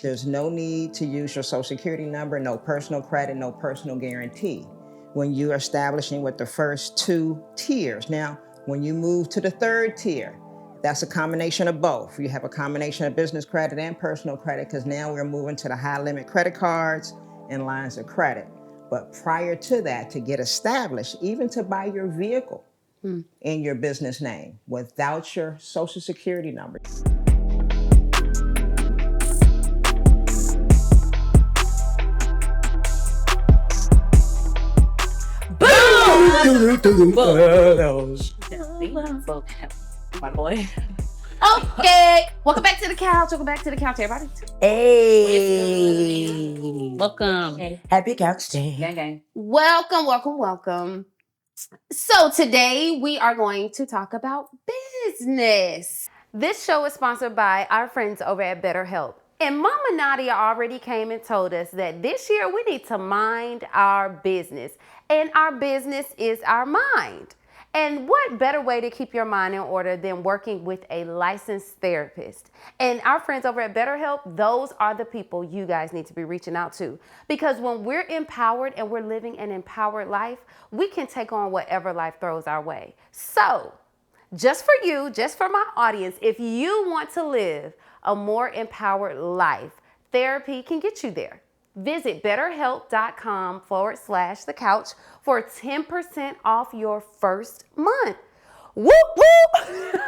There's no need to use your social security number, no personal credit, no personal guarantee when you're establishing with the first 2 tiers. Now, when you move to the 3rd tier, that's a combination of both. You have a combination of business credit and personal credit because now we're moving to the high limit credit cards and lines of credit. But prior to that, to get established, even to buy your vehicle in your business name without your social security number. My boy. Okay, welcome back to the couch. Welcome back to the couch, everybody. Hey. Welcome. Happy couch day. Gang, gang. Welcome. So today we are going to talk about business. This show is sponsored by our friends over at BetterHelp. And Mama Nadia already came and told us that this year we need to mind our business. And our business is our mind. And what better way to keep your mind in order than working with a licensed therapist? And our friends over at BetterHelp, those are the people you guys need to be reaching out to. Because when we're empowered and we're living an empowered life, we can take on whatever life throws our way. So, just for you, just for my audience, if you want to live a more empowered life, therapy can get you there. Visit betterhelp.com/thecouch for 10% off your first month. Whoop, whoop.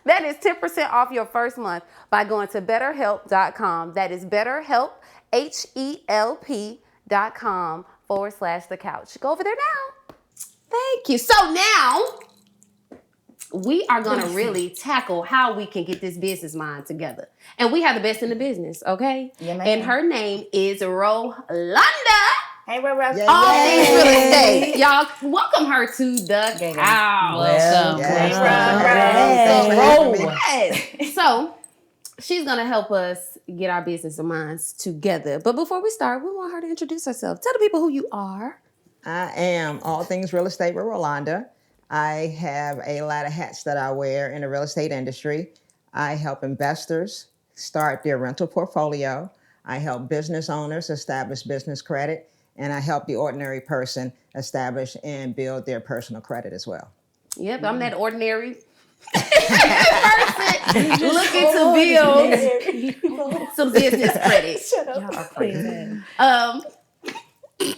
That is 10% off your first month by going to betterhelp.com. That is betterhelp, HELP.com/thecouch. Go over there now. Thank you. So now we are going to really tackle how we can get this business mind together. And we have the best in the business, okay? Yeah, ma'am. And her name is Rolanda. Hey, Roro. All things real estate. Y'all, welcome her to the couch. Welcome. Yes. So, she's going to help us get our business and minds together. But before we start, we want her to introduce herself. Tell the people who you are. I am All Things Real Estate with Rolanda. I have a lot of hats that I wear in the real estate industry. I help investors start their rental portfolio. I help business owners establish business credit. And I help the ordinary person establish and build their personal credit as well. Yep, I'm that ordinary person looking to build some business credit. Shut up. Y'all are crazy.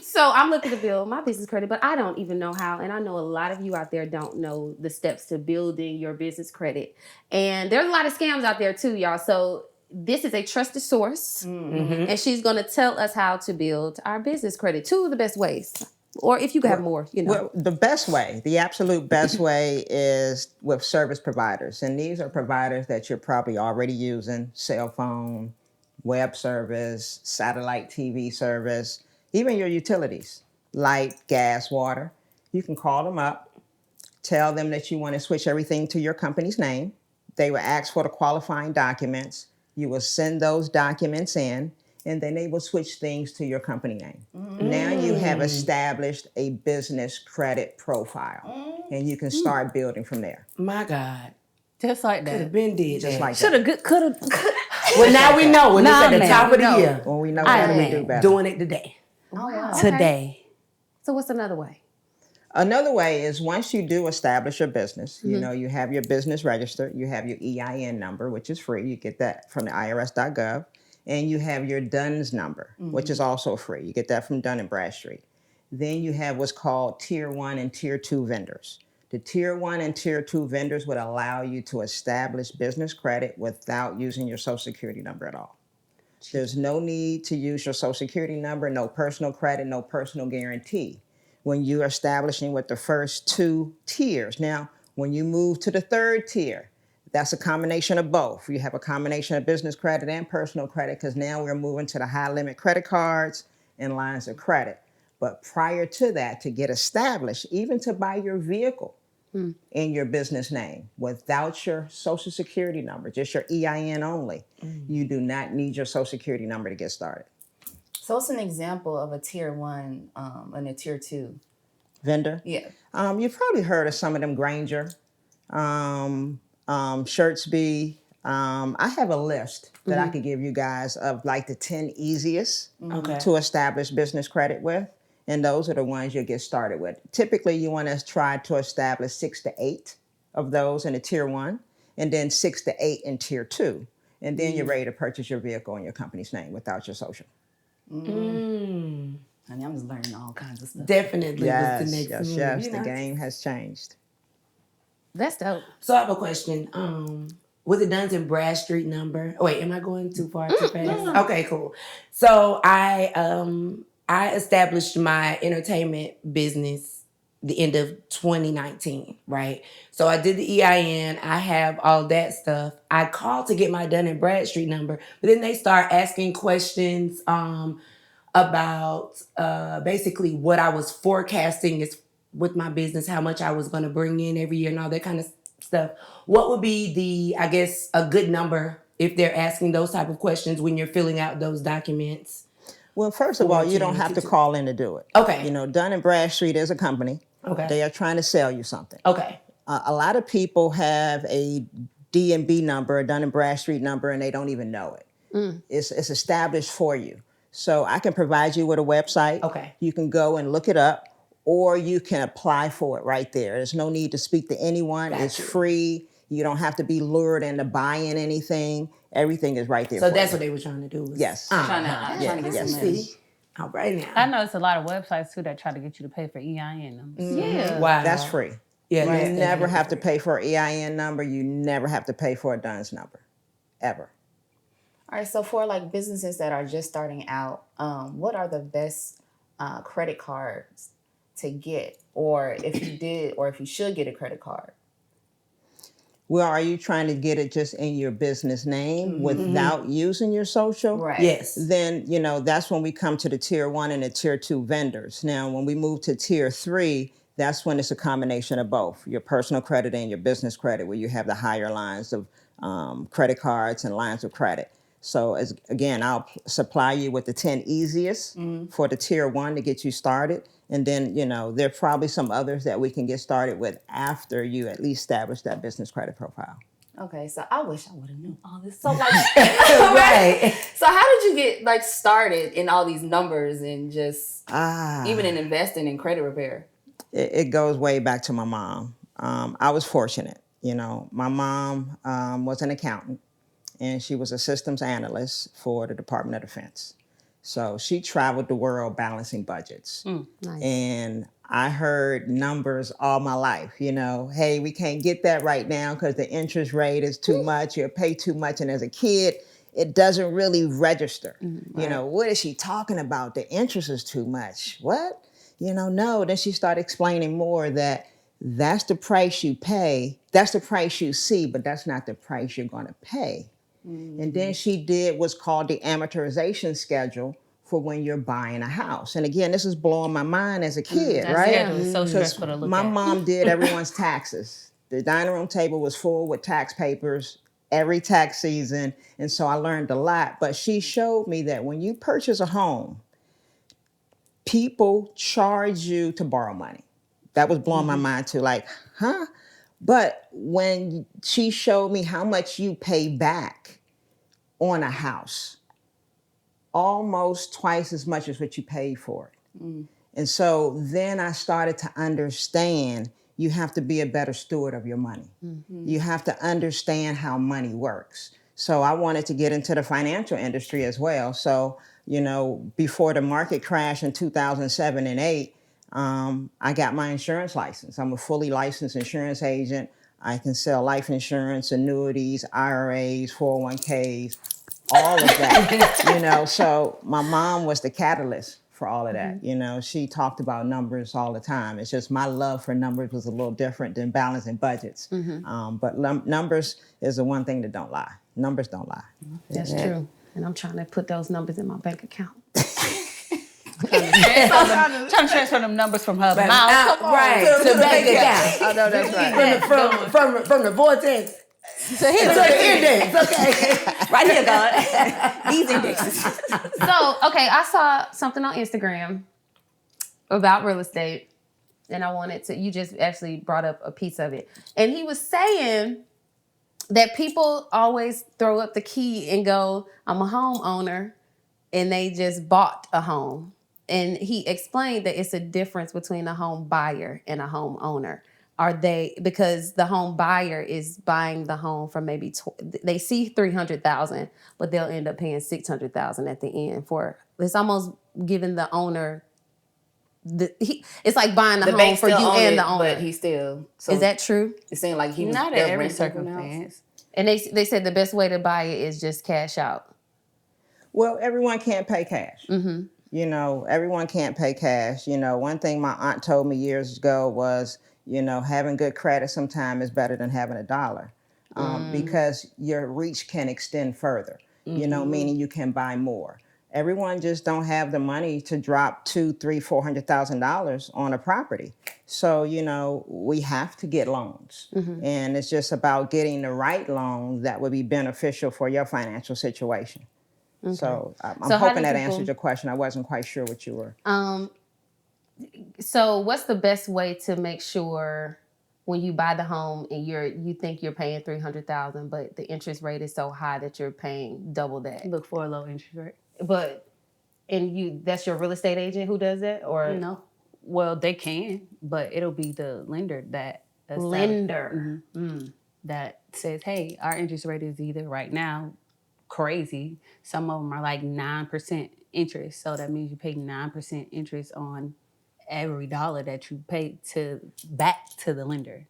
So I'm looking to build my business credit, but I don't even know how. And I know a lot of you out there don't know the steps to building your business credit. And there's a lot of scams out there too, y'all. So this is a trusted source. And she's going to tell us how to build our business credit. 2 of the best ways. Or if you have more, you know. Well, the best way, the absolute best way is with service providers. And these are providers that you're probably already using: cell phone, web service, satellite TV service, even your utilities, light, gas, water. You can call them up, tell them that you want to switch everything to your company's name. They will ask for the qualifying documents. You will send those documents in, and then they will switch things to your company name. Now you have established a business credit profile, and you can start building from there. My God. Just like Could have that. been did Just that. like Should that. have, could have. Well, now we know. When it's at the top of the year. When we know better, we do better. Doing it today. Oh, wow. Today. So what's another way? Another way is once you do establish your business, you know, you have your business registered, you have your EIN number, which is free. You get that from the IRS.gov. And you have your DUNS number, which is also free. You get that from Dun Bradstreet. Then you have what's called Tier 1 and Tier 2 vendors. The Tier 1 and Tier 2 vendors would allow you to establish business credit without using your Social Security number at all. There's no need to use your Social Security number, no personal credit, no personal guarantee when you're establishing with the first 2 tiers. Now, when you move to the 3rd tier, that's a combination of both. You have a combination of business credit and personal credit because now we're moving to the high limit credit cards and lines of credit. But prior to that, to get established, even to buy your vehicle in your business name without your Social Security number, just your EIN only, you do not need your Social Security number to get started. So what's an example of a tier 1 and a tier 2? Vendor? Yeah. You've probably heard of some of them: Granger, Shirtsby, I have a list that I could give you guys of like the 10 easiest to establish business credit with. And those are the ones you'll get started with. Typically, you want to try to establish 6 to 8 of those in a tier 1, and then 6 to 8 in tier 2. And then you're ready to purchase your vehicle in your company's name without your social. Honey, I'm just learning all kinds of stuff. Definitely Yes, was the next move. yes. You The know? game has changed. That's dope. So I have a question. Was it Dun Bradstreet number? Oh, wait, am I going too far too fast? Okay, cool. So I established my entertainment business the end of 2019, right? So I did the EIN. I have all that stuff. I called to get my Dun Bradstreet number, but then they start asking questions about basically what I was forecasting is with my business, how much I was going to bring in every year and all that kind of stuff. What would be I guess, a good number if they're asking those type of questions when you're filling out those documents? Well, first of all, you don't have to call in to do it. Okay. You know, Dun Bradstreet is a company. Okay. They are trying to sell you something. Okay. A lot of people have a D&B number, a Dun Bradstreet number, and they don't even know it. It's established for you. So I can provide you with a website. Okay. You can go and look it up, or you can apply for it right there. There's no need to speak to anyone. Gotcha. It's free. You don't have to be lured into buying anything. Everything is right there. So for that's you. what they were trying to do. Yes. Trying to get yes. some money. See? All right now. I know it's a lot of websites too that try to get you to pay for EIN numbers. Yeah. Wow. That's free. Yeah, You that's never definitely have to pay for an EIN number. You never have to pay for a DUNS number, ever. All right, so for like businesses that are just starting out, what are the best credit cards to get, or if you did, or if you should get a credit card? Well, are you trying to get it just in your business name without using your social? Right. Yes. Then, you know, that's when we come to the tier 1 and the tier 2 vendors. Now, when we move to tier 3, that's when it's a combination of both, your personal credit and your business credit, where you have the higher lines of credit cards and lines of credit. So again, I'll supply you with the 10 easiest for the tier 1 to get you started. And then, you know, there are probably some others that we can get started with after you at least establish that business credit profile. Okay, so I wish I would have known all this. So like, Right. So how did you get like started in all these numbers and just even in investing in credit repair? It goes way back to my mom. I was fortunate. You know, my mom was an accountant, and she was a systems analyst for the Department of Defense. So she traveled the world balancing budgets. Nice. And I heard numbers all my life, you know, hey, we can't get that right now because the interest rate is too much, you'll pay too much. And as a kid, it doesn't really register. You know, what is she talking about? The interest is too much. What? You know, no. Then she started explaining more that that's the price you pay. That's the price you see, but that's not the price you're going to pay. And then she did what's called the amortization schedule for when you're buying a house. And again, this is blowing my mind as a kid, right? It's so stressful to look My at. mom did everyone's taxes. The dining room table was full with tax papers every tax season. And so I learned a lot. But she showed me that when you purchase a home, people charge you to borrow money. That was blowing my mind too. Like, huh? But when she showed me how much you pay back on a house, almost twice as much as what you paid for it. And so then I started to understand you have to be a better steward of your money. You have to understand how money works. So I wanted to get into the financial industry as well. So, you know, before the market crash in 2007 and 8, I got my insurance license. I'm a fully licensed insurance agent. I can sell life insurance, annuities, IRAs, 401ks, all of that, you know. So my mom was the catalyst for all of that. You know, she talked about numbers all the time. It's just my love for numbers was a little different than balancing budgets. But numbers is the one thing that don't lie. Numbers don't lie. That's true. And I'm trying to put those numbers in my bank account. Trying to transfer them numbers from her mouth. Right. To the bank account. I know that's right. From the vortex to the index. Okay. Right here, God. These indexes. So, okay, I saw something on Instagram about real estate, and I wanted to, you just actually brought up a piece of it. And he was saying that people always throw up the key and go, I'm a homeowner, and they just bought a home. And he explained that it's a difference between a home buyer and a homeowner. Are they, because the home buyer is buying the home for maybe they see 300,000, but they'll end up paying 600,000 at the end for, it's almost giving the owner it's like buying the home bank for you still own and it, the owner. but he still. So is that true? it seemed like he was Not in they're every renting people now. circumstance. And they said the best way to buy it is just cash out. Well, everyone can't pay cash. You know, everyone can't pay cash. You know, one thing my aunt told me years ago was, you know, having good credit sometimes is better than having a dollar, because your reach can extend further. You know, meaning you can buy more. Everyone just don't have the money to drop $200,000, $300,000, $400,000 on a property. So, you know, we have to get loans. And it's just about getting the right loan that would be beneficial for your financial situation. So I'm So how hoping do that people- answered your question. I wasn't quite sure what you were. So what's the best way to make sure when you buy the home and you think you're paying 300,000, but the interest rate is so high that you're paying double that? Look for a low interest rate. But that's your real estate agent who does that, or No. Well, they can, but it'll be the lender that lender? that says, hey, our interest rate is either right now crazy. Some of them are like 9% interest. So that means you pay 9% interest on every dollar that you pay back to the lender.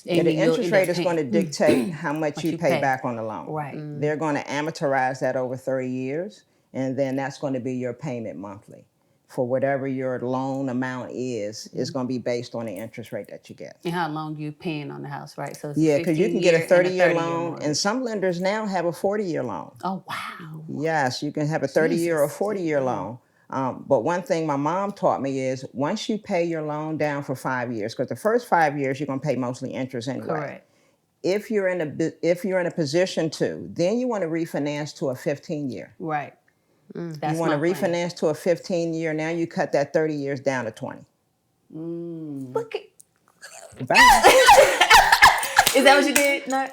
Yeah, the you'll interest end rate up is going to dictate how much you pay pay. back on the loan. Right. They're going to amortize that over 30 years, and then that's going to be your payment monthly. For whatever your loan amount is going to be based on the interest rate that you get. And how long you paying on the house, right? So it's Yeah, because you can get a 30-year loan, mortgage. and some lenders now have a 40-year loan. Oh, wow. Yes, you can have a 30-year or 40-year loan. But one thing my mom taught me is once you pay your loan down for 5 years, because the first 5 years you're going to pay mostly interest anyway. Correct. If you're in a position to, then you want to refinance to a 15-year. Right. That's You want to my plan. refinance to a 15-year. Now you cut that 30 years down to 20. Look at, Bang. Is that what you did? No.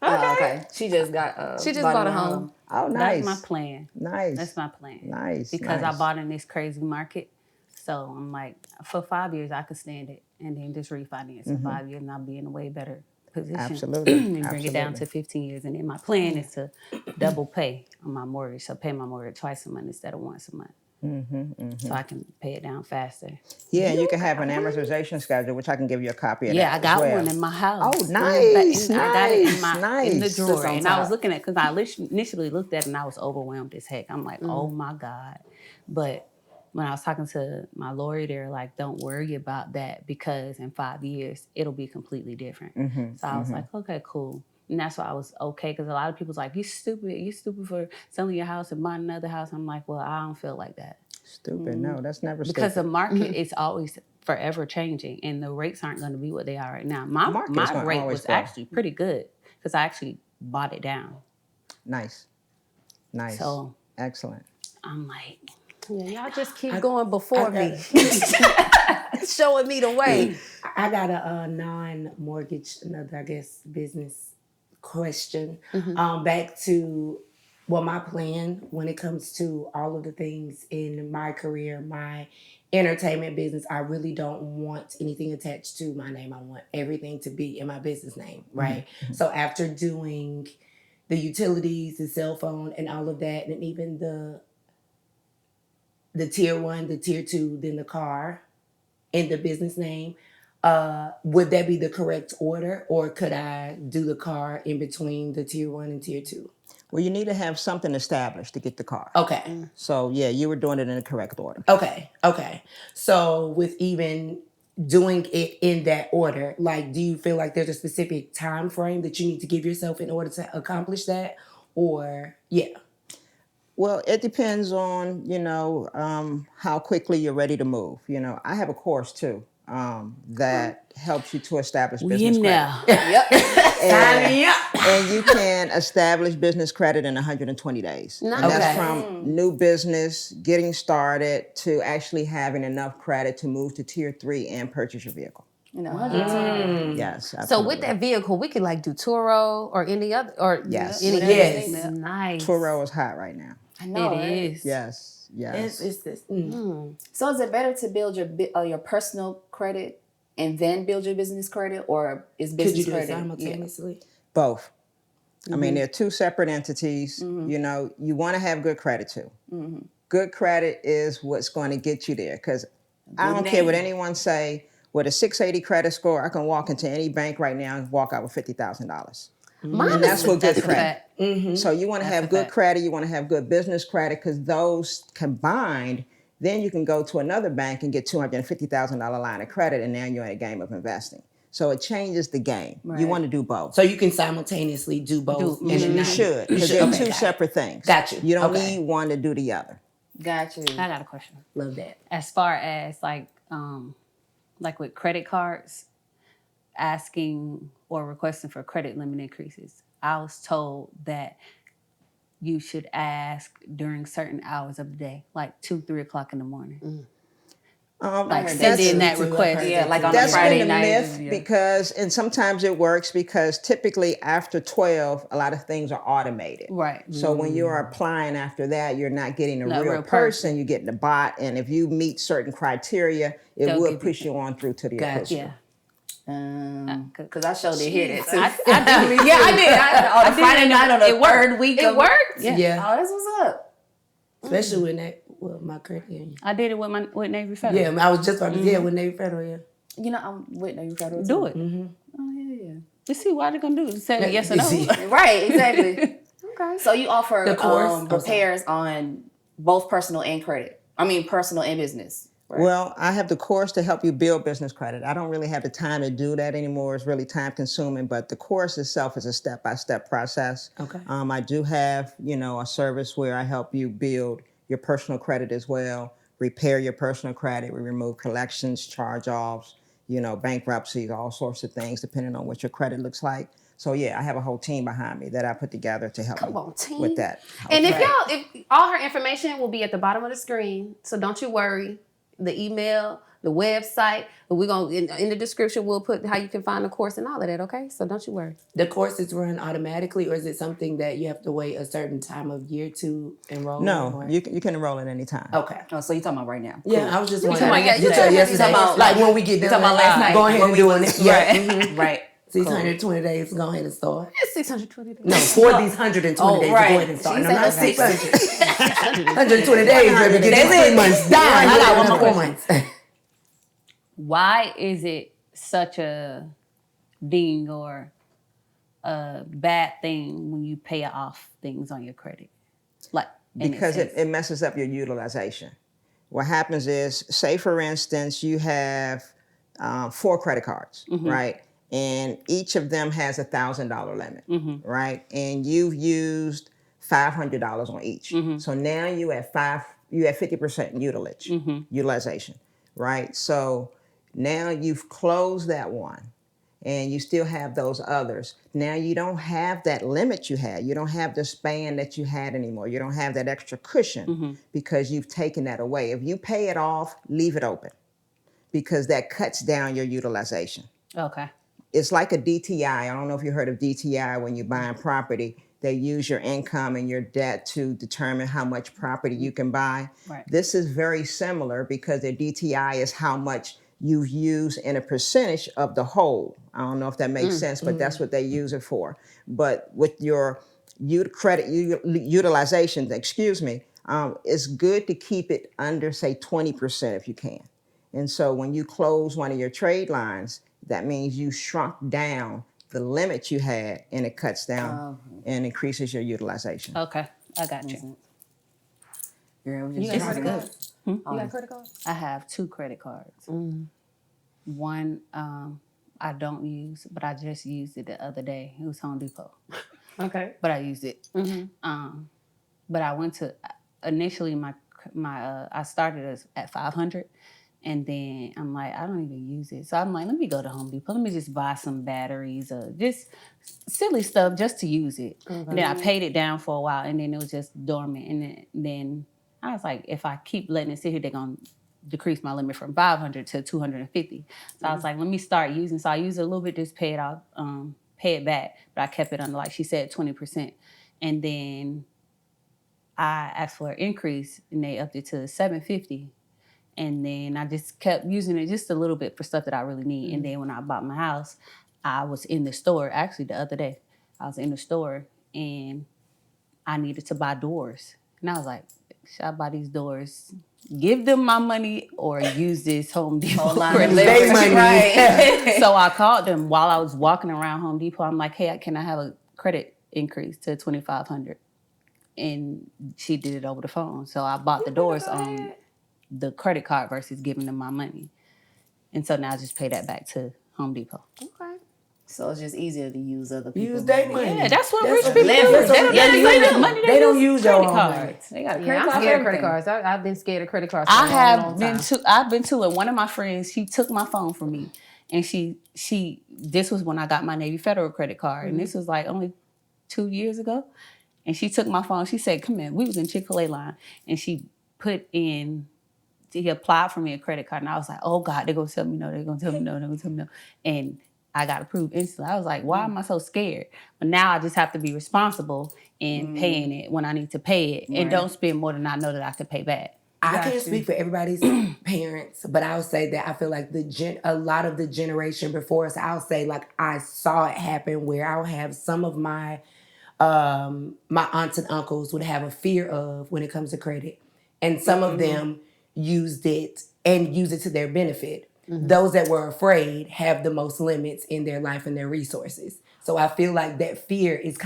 Oh, okay. She just bought a home. Oh, nice. That's my plan. Nice. That's my plan. Nice. Because nice. I bought in this crazy market. So I'm like, for 5 years, I could stand it and then just refinance in 5 years and I'll be in a way better position. Absolutely. And bring it down to 15 years. And then my plan is to double pay on my mortgage. So pay my mortgage twice a month instead of once a month. So I can pay it down faster. Yeah, you can have an amortization schedule, which I can give you a copy of. Yeah, that I got as well. one in my house. Oh, nice, I got it in the nice. drawer. on And I was top. looking at, because I initially looked at it and I was overwhelmed as heck. I'm like, oh my God. But when I was talking to my lawyer, they were like, don't worry about that because in 5 years, it'll be completely different. So I was like, okay, cool. And that's why I was okay, because a lot of people's like, you stupid for selling your house and buying another house. I'm like, well, I don't feel like that. Stupid. No, that's never stupid. Because the market is always forever changing and the rates aren't going to be what they are right now. My market's gonna rate always was grow. actually pretty good because I actually bought it down. Nice. So Excellent. I'm like, yeah, y'all just keep going before me, showing me the way. I got a non-mortgage, another, I guess, business question. Back to, well, my plan when it comes to all of the things in my career, my entertainment business, I really don't want anything attached to my name. I want everything to be in my business name, right? So after doing the utilities, the cell phone, and all of that, and even the tier 1, the tier 2, then the car in the business name, would that be the correct order, or could I do the car in between the tier 1 and tier 2? Well, you need to have something established to get the car. Okay. So, yeah, you were doing it in the correct order. Okay. So with even doing it in that order, like, do you feel like there's a specific time frame that you need to give yourself in order to accomplish that? Or, yeah. Well, it depends on, how quickly you're ready to move. I have a course, too, that helps you to establish business credit. And you can establish business credit in 120 days. Nice. And that's from new business, getting started, to actually having enough credit to move to tier 3 and purchase your vehicle. You know, 110. Yes, So absolutely. with that vehicle, we could like do Turo or any other or Yes. any Yes. nice. Turo is hot right now. I know, It right? is. Yes, yes. It's this. So is it better to build your personal credit and then build your business credit, or is Could you business do it credit simultaneously? Both. I mean, they're two separate entities. You know, you want to have good credit too. Good credit is what's going to get you there. Because I don't care what anyone say. With a 680 credit score, I can walk into any bank right now and walk out with $50,000. And that's what good That's a credit. fact. So you want to have good fact. credit, you want to have good business credit, because those combined, then you can go to another bank and get $250,000 line of credit, and now you're in a game of investing. So it changes the game. You want to do both. So you can simultaneously do both. And you should, because they're two separate things. Got you. You don't Okay. need one to do the other. Got you. I got a question. Love that. As far as like with credit cards, asking or requesting for credit limit increases, I was told that you should ask during certain hours of the day, like 2, 3 o'clock in the morning. Like send in that request. Yeah, like on a That's Friday been a night. myth because, and sometimes it works because typically after 12, a lot of things are automated. Right. So when you're applying after that, you're not getting a Not real real person, you're getting a bot. And if you meet certain criteria, it They'll will give push you on through to the official. Yeah. Because I showed it here. That too. I did. Yeah, I did. On a Friday night on the third week. It worked. Yeah. Oh, that's what's up. Especially when my credit union. I did it with Navy Federal. Yeah, I was just about to say with Navy Federal, yeah. You know, I'm with you federal. Do it. Oh yeah, You see why they're gonna do it? Say yes or no. yeah. Right, exactly. Okay. So you offer The course? repairs on both personal and credit. I mean, personal and business. Right. Well, I have the course to help you build business credit. I don't really have the time to do that anymore. It's really time consuming, but the course itself is a step-by-step process. Okay. I do have, a service where I help you build your personal credit as well, repair your personal credit. We remove collections, charge-offs, bankruptcies, all sorts of things, depending on what your credit looks like. So yeah, I have a whole team behind me that I put together to help me with that. And if all her information will be at the bottom of the screen, so don't you worry. The email, the website, but we're gonna in the description we'll put how you can find the course and all of that. Okay, so don't you worry. The course is run automatically, or is it something that you have to wait a certain time of year to enroll? No, you can enroll at any time. Okay. Oh, so you talking about right now? Yeah, I was just talking wondering. about You yesterday. yesterday. Talking about, Like when we get done. talking about last night. Go ahead and do it. Right. Right. 620 days. Go ahead and start. It's 620 days. No, for these 120 days, right. go ahead and start. She No, said not okay. 600. 120 days, baby. Get these 3 months done. I got one more 4 months. Why is it such a ding or a bad thing when you pay off things on your credit? Like Because it messes up your utilization. What happens is, say for instance, you have 4 credit cards, right? And each of them has $1,000 limit, right? And you've used $500 on each. So now you at 50% utilization, right? So now you've closed that one and you still have those others. Now you don't have that limit you had. You don't have the span that you had anymore. You don't have that extra cushion because you've taken that away. If you pay it off, leave it open because that cuts down your utilization. Okay. It's like a DTI. I don't know if you heard of DTI when you're buying property. They use your income and your debt to determine how much property you can buy. Right. This is very similar because the DTI is how much you've used in a percentage of the whole. I don't know if that makes sense, but that's what they use it for. But with your credit utilization, it's good to keep it under, say, 20% if you can. And so when you close one of your trade lines, that means you shrunk down the limit you had, and it cuts down and increases your utilization. Okay. I got you. Girl, You got credit cards? You got credit cards? I have 2 credit cards. One I don't use, but I just used it the other day. It was Home Depot. Okay. But I used it. But I went to initially my I started at 500, and then I'm like, I don't even use it. So I'm like, let me go to Home Depot. Let me just buy some batteries, just silly stuff just to use it. And then I paid it down for a while, and then it was just dormant. And then I was like, if I keep letting it sit here, they're gonna decrease my limit from 500 to 250. So I was like, let me start using. So I used it a little bit, just pay it off, pay it back. But I kept it under, like she said, 20%. And then I asked for an increase, and they upped it to 750. And then I just kept using it just a little bit for stuff that I really need. And then when I bought my house, I was in the store. Actually, the other day, I was in the store and I needed to buy doors. And I was like, should I buy these doors, give them my money, or use this Home Depot credit They money. Right. So I called them while I was walking around Home Depot. I'm like, hey, can I have a credit increase to $2,500? And she did it over the phone. So I bought the doors on the credit card versus giving them my money. And so now I just pay that back to Home Depot. Okay. So it's just easier to use other people's Use their money. Yeah, that's what That's rich people do. leverage. They don't Yeah, use you their use- money. they don't use your credit own cards. money. They got a Yeah, credit I'm card. scared of for credit everything. cards. I've been scared of credit cards for I a have long been time. to. I've been to it. One of my friends, she took my phone from me, and she. This was when I got my Navy Federal credit card, and this was like only 2 years ago. And she took my phone. She said, "Come in." We was in Chick-fil-A line, and she put in. He applied for me a credit card, and I was like, "Oh God, they're gonna tell me no. They're gonna tell me no. They're gonna tell me no." And I got approved instantly. I was like, "Why am I so scared?" But now I just have to be responsible in paying it when I need to pay it, and don't spend more than I know that I can pay back. I can't speak for everybody's parents, but I'll say that I feel like a lot of the generation before us, I'll say like I saw it happen where I'll have some of my aunts and uncles would have a fear of when it comes to credit. And some of them used it and use it to their benefit. Those that were afraid have the most limits in their life and their resources. So I feel like that fear is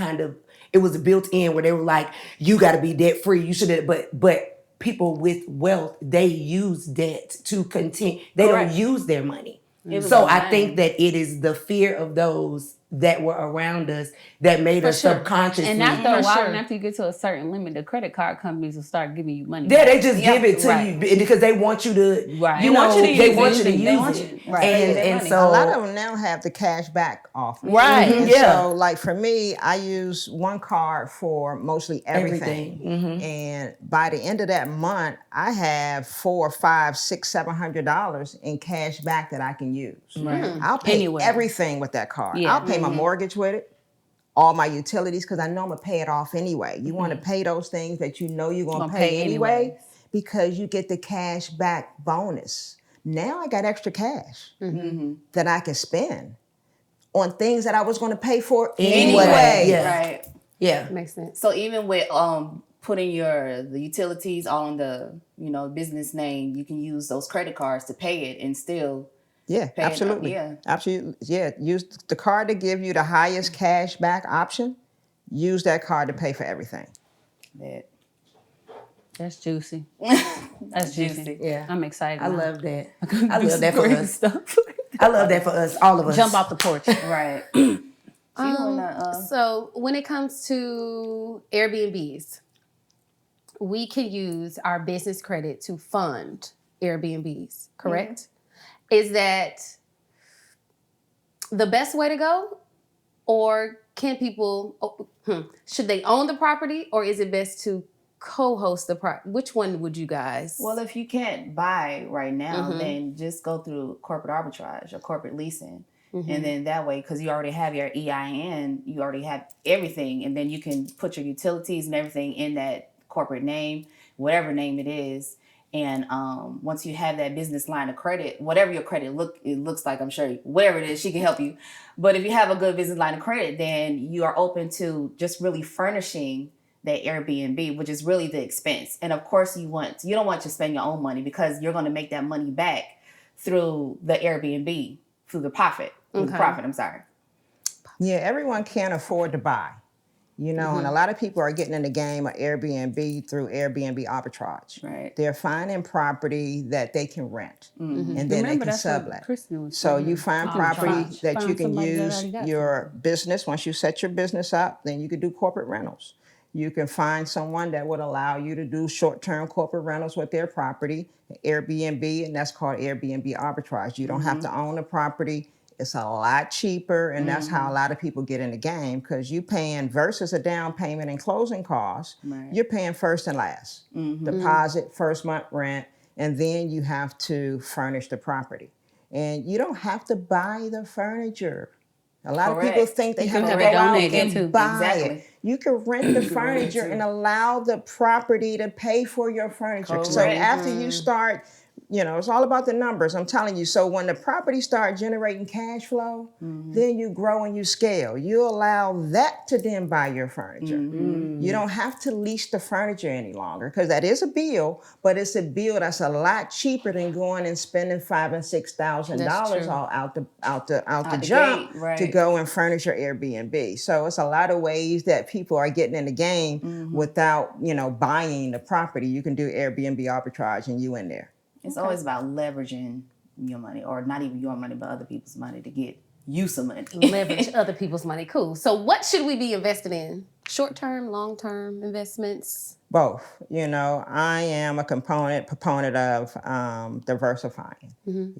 it was built in where they were like, you got to be debt free. You should, but people with wealth, they use debt to continue. They Correct. don't use their money. was So a I line. think that it is the fear of those that were around us that made us sure. subconsciously. And after a For while, sure. and after you get to a certain limit, the credit card companies will start giving you money. Yeah, back. they just give it to right. you because they want you to, Right. you They know, want you to they use want it. you to They use want it. you. Right. And, Their and money. so A lot of them now have the cash back offer. Right. And Yeah. so, like for me, I use one card for mostly everything. And by the end of that month, I have $400, $500, $600, $700 in cash back that I can use. I'll pay Anywhere. everything with that card. Yeah. I'll pay my mortgage with it, all my utilities, because I know I'm gonna pay it off anyway. You want to pay those things that you know you're gonna pay anyway, anyways. because you get the cash back bonus. Now I got extra cash that I can spend on things that I was going to pay for anyway. Yeah. Right. Yeah. Makes sense. So even with putting the utilities on the business name, you can use those credit cards to pay it and still Yeah, pay it up. absolutely. Yeah. Absolutely. Yeah, use the card to give you the highest cash back option. Use that card to pay for everything. That. That's juicy. That's juicy. Yeah. I'm excited. I now. love that. Do I love some that for crazy us. stuff. I love that for us, all of us. Jump off the porch. Right. So when it comes to Airbnbs, we can use our business credit to fund Airbnbs, correct? Is that the best way to go? Or can people, should they own the property, or is it best to co-host the property? Which one would you guys? Well, if you can't buy right now, then just go through corporate arbitrage or corporate leasing. And then that way, because you already have your EIN, you already have everything. And then you can put your utilities and everything in that corporate name, whatever name it is. And once you have that business line of credit, whatever your credit looks like, I'm sure, whatever it is, she can help you. But if you have a good business line of credit, then you are open to just really furnishing that Airbnb, which is really the expense. And of course, you don't want to spend your own money because you're going to make that money back through the Airbnb, through the profit. I'm sorry. Yeah, everyone can't afford to buy. And a lot of people are getting in the game of Airbnb through Airbnb arbitrage. Right. They're finding property that they can rent, and then Remember, they can that's what sublet. Kristen was So saying. you find Arbitrage. property that you Find can somebody that use already got your business. Once you set your business up, then you can do corporate rentals. You can find someone that would allow you to do short-term corporate rentals with their property, Airbnb, and that's called Airbnb arbitrage. You don't have to own the property. It's a lot cheaper, and that's how a lot of people get in the game, because you paying versus a down payment and closing costs, you're paying first and last. Deposit, first month rent, and then you have to furnish the property. And you don't have to buy the furniture. A lot of people Correct. think they have to have go it out donated, and too. buy Exactly. it. You can rent the furniture and allow the property to pay for your furniture. So Correct. after you start, it's all about the numbers. I'm telling you. So when the property start generating cash flow, then you grow and you scale. You allow that to then buy your furniture. You don't have to lease the furniture any longer, because that is a bill, but it's a bill that's a lot cheaper than going and spending $5,000 and $6,000 all out the jump gate, right. to go and furnish your Airbnb. So it's a lot of ways that people are getting in the game without buying the property. You can do Airbnb arbitrage and you in there. It's always about leveraging your money, or not even your money, but other people's money to get you some money. Leverage other people's money. Cool. So what should we be invested in? Short-term, long-term investments? Both. I am a proponent of diversifying.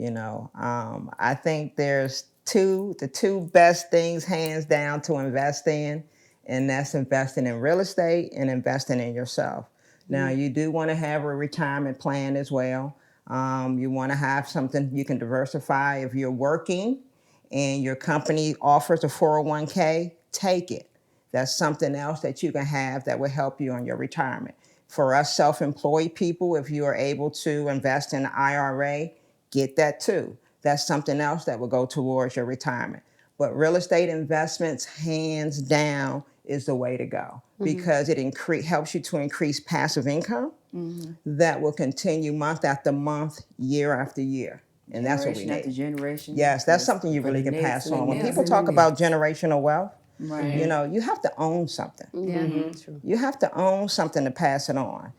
I think there's the two best things hands down to invest in, and that's investing in real estate and investing in yourself. Now, you do want to have a retirement plan as well. You want to have something you can diversify. If you're working and your company offers a 401k, take it. That's something else that you can have that will help you on your retirement. For us self-employed people, if you are able to invest in an IRA, get that too. That's something else that will go towards your retirement. But real estate investments, hands down, is the way to go, because it helps you to increase passive income that will continue month after month, year after year. And that's what we Generation after need. generation. Yes, that's something you for really the can next pass on. When and the people next talk and the about generational wealth, Right. you have to own something. Yeah. True. You have to own something to pass it on.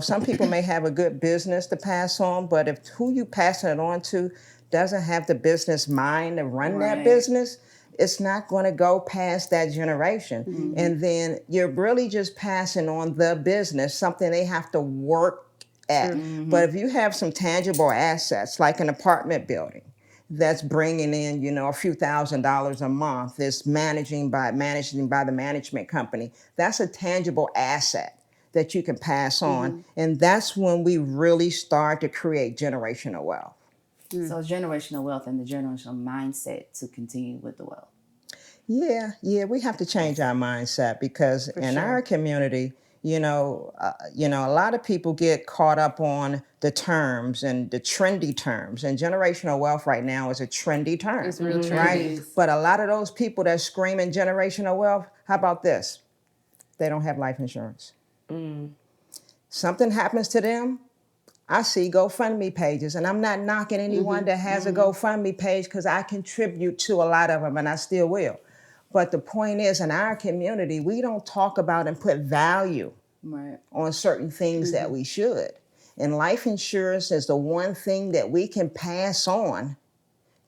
Some people may have a good business to pass on, but if who you passing it on to doesn't have the business mind to run that Right. business, it's not going to go past that generation. And then you're really just passing on the business, something they have to work at. But if you have some tangible assets, like an apartment building, that's bringing in, a few $1,000s a month, is managing by the management company. That's a tangible asset that you can pass on. And that's when we really start to create generational wealth. So generational wealth and the generational mindset to continue with the wealth. Yeah, we have to change our mindset, because in our community, a lot of people get caught up on the terms and the trendy terms. And generational wealth right now is a trendy term. It's real trendy. Right? But a lot of those people that screaming generational wealth, how about this? They don't have life insurance. Something happens to them, I see GoFundMe pages, and I'm not knocking anyone that has a GoFundMe page, because I contribute to a lot of them, and I still will. But the point is, in our community, we don't talk about and put value Right. on certain things that we should. And life insurance is the one thing that we can pass on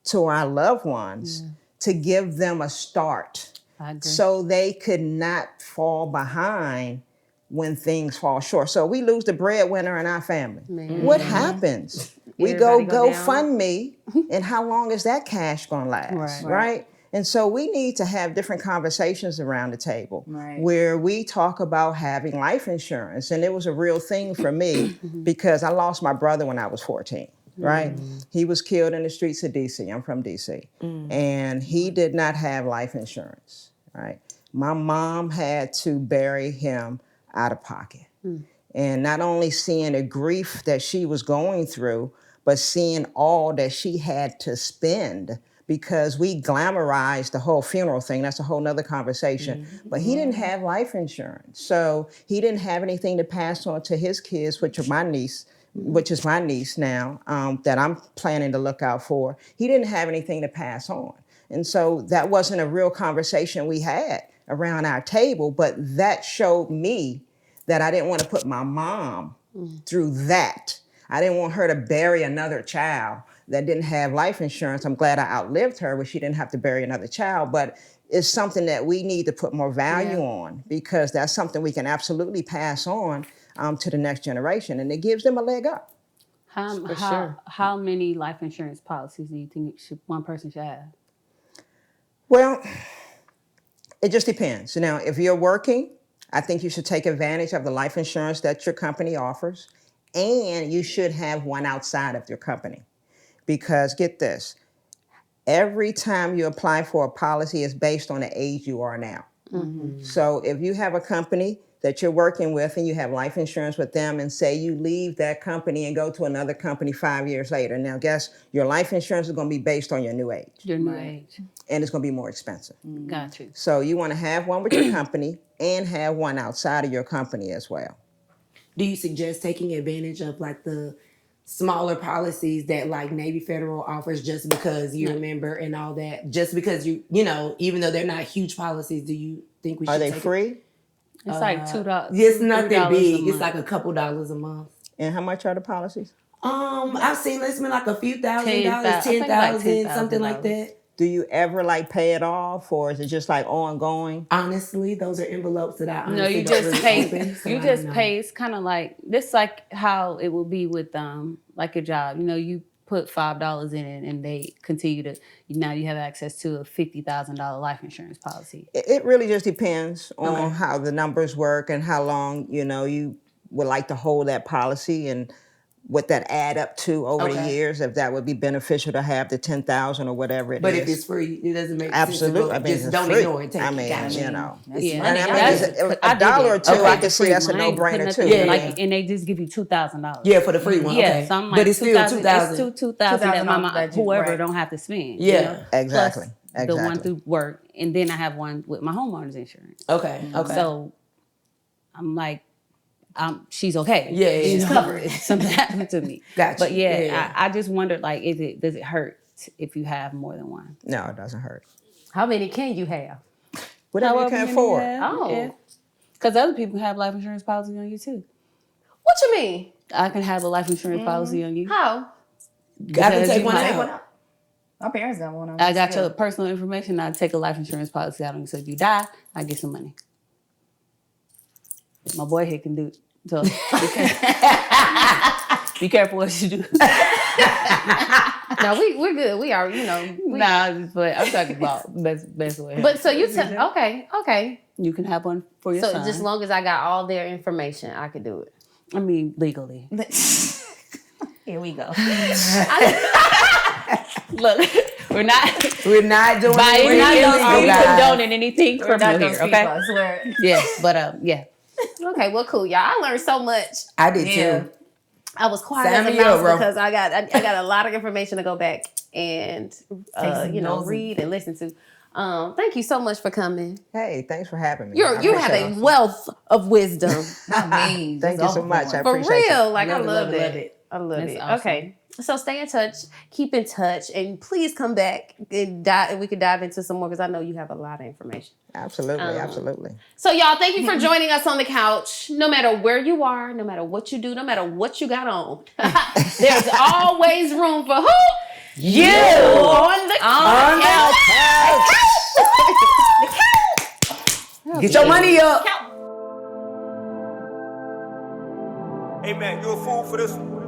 to our loved ones to give them a start, I agree. so they could not fall behind when things fall short. So we lose the breadwinner in our family. What happens? We Everybody go go down. GoFundMe, and how long is that cash gonna last, right? And so we need to have different conversations around the table, where we talk about having life insurance. And it was a real thing for me, because I lost my brother when I was 14. Right? He was killed in the streets of DC. I'm from DC. And he did not have life insurance, right? My mom had to bury him out of pocket. And not only seeing the grief that she was going through, but seeing all that she had to spend, because we glamorized the whole funeral thing. That's a whole nother conversation. But he didn't have life insurance. So he didn't have anything to pass on to his kids, which is my niece now, that I'm planning to look out for. He didn't have anything to pass on. And so that wasn't a real conversation we had around our table, but that showed me that I didn't want to put my mom through that. I didn't want her to bury another child that didn't have life insurance. I'm glad I outlived her, where she didn't have to bury another child, but it's something that we need to put more value on, because that's something we can absolutely pass on to the next generation, and it gives them a leg up. How many life insurance policies do you think one person should have? Well, it just depends. If you're working, I think you should take advantage of the life insurance that your company offers. and you should have one outside of your company. Because get this, every time you apply for a policy is based on the age you are now. So if you have a company that you're working with and you have life insurance with them, and say you leave that company and go to another company 5 years later, now guess your life insurance is going to be based on your new age. Your new age. And it's going to be more expensive. Got you. So you want to have one with your company and have one outside of your company as well. Do you suggest taking advantage of like the smaller policies that like Navy Federal offers just because you're a member and all that? Just because you know, even though they're not huge policies, do you think we should Are they take free? It's like $2. It's nothing $3 big. a It's month. like a couple dollars a month. And how much are the policies? I've seen it's been like a few $1,000, I think like $10,000, something like that. Do you ever like pay it off, or is it just like ongoing? Honestly, those are envelopes that I No, honestly you don't just really pay. open, so You I just don't know. pay. It's kind of like this, like how it would be with like a job. You know, you put $5 in it, and they continue to. Now you have access to a $50,000 life insurance policy. It really just depends on how the numbers work and how long, you know, you would like to hold that policy and what that add up to over the years, if that would be beneficial to have the 10,000 or whatever it is. But if it's free, it doesn't make Absolutely. sense. I mean, Just it's don't free. ignore it. Take I it. mean, Gotcha. you know. Yeah, And I mean, that's- a dollar or two, I can see that's a Mine ain't putting no-brainer nothing too. in, Yeah. like, and they just give you $2,000. Yeah, for the free one. Yeah, Okay. so I'm like, but it's still 2,000. It's still 2,000 that $2,000 that you- whoever right. don't have to spend. Yeah. you know? Exactly. Plus the one Exactly. through work, and then I have one with my homeowner's insurance. Okay. Okay. So I'm like, she's okay. Yeah, she's yeah. covered. If something happened to me. Gotcha. But yeah, Yeah. I just wondered, like, does it hurt if you have more than one? No, it doesn't hurt. How many can you have? Whatever you However can many afford. Oh. Because other people have life insurance policy on you too. What you mean? I can have a life insurance policy on you. How? I can Because take you one might- out. My parents got one. I got your personal information. I take a life insurance policy out on you. So if you die, I get some money. My boy here can do it. So be careful what you do. No, we're good. We are, you know. But I'm talking about best way. But so you tell, okay. You can have one for your So son. just long as I got all their information, I could do it. I mean, legally. Here we go. Look, we're not We're not doing buying, anything not illegal, guys. condoning anything We're criminal not here, those people, okay? I swear. Yeah, but yeah. Okay, well, cool, y'all. I learned so much. I did Yeah. too. I was quiet Sign as a me up, mouse bro. because I got a lot of information to go back and some notes. read and listen to. Thank you so much for coming. Hey, thanks for having me. You I have appreciate a it. wealth of wisdom. Not me. Thank you so much. I For appreciate real. it. Like Love I it, love love it, it. love it. I love That's it. awesome. Okay. So stay in touch, keep in touch, and please come back and we can dive into some more because I know you have a lot of information. Absolutely, absolutely. So y'all, thank you for joining us on the couch. No matter where you are, no matter what you do, no matter what you got on, there's always room for who? You On the on couch. the couch. Get your money up. Hey man, you a fool for this one?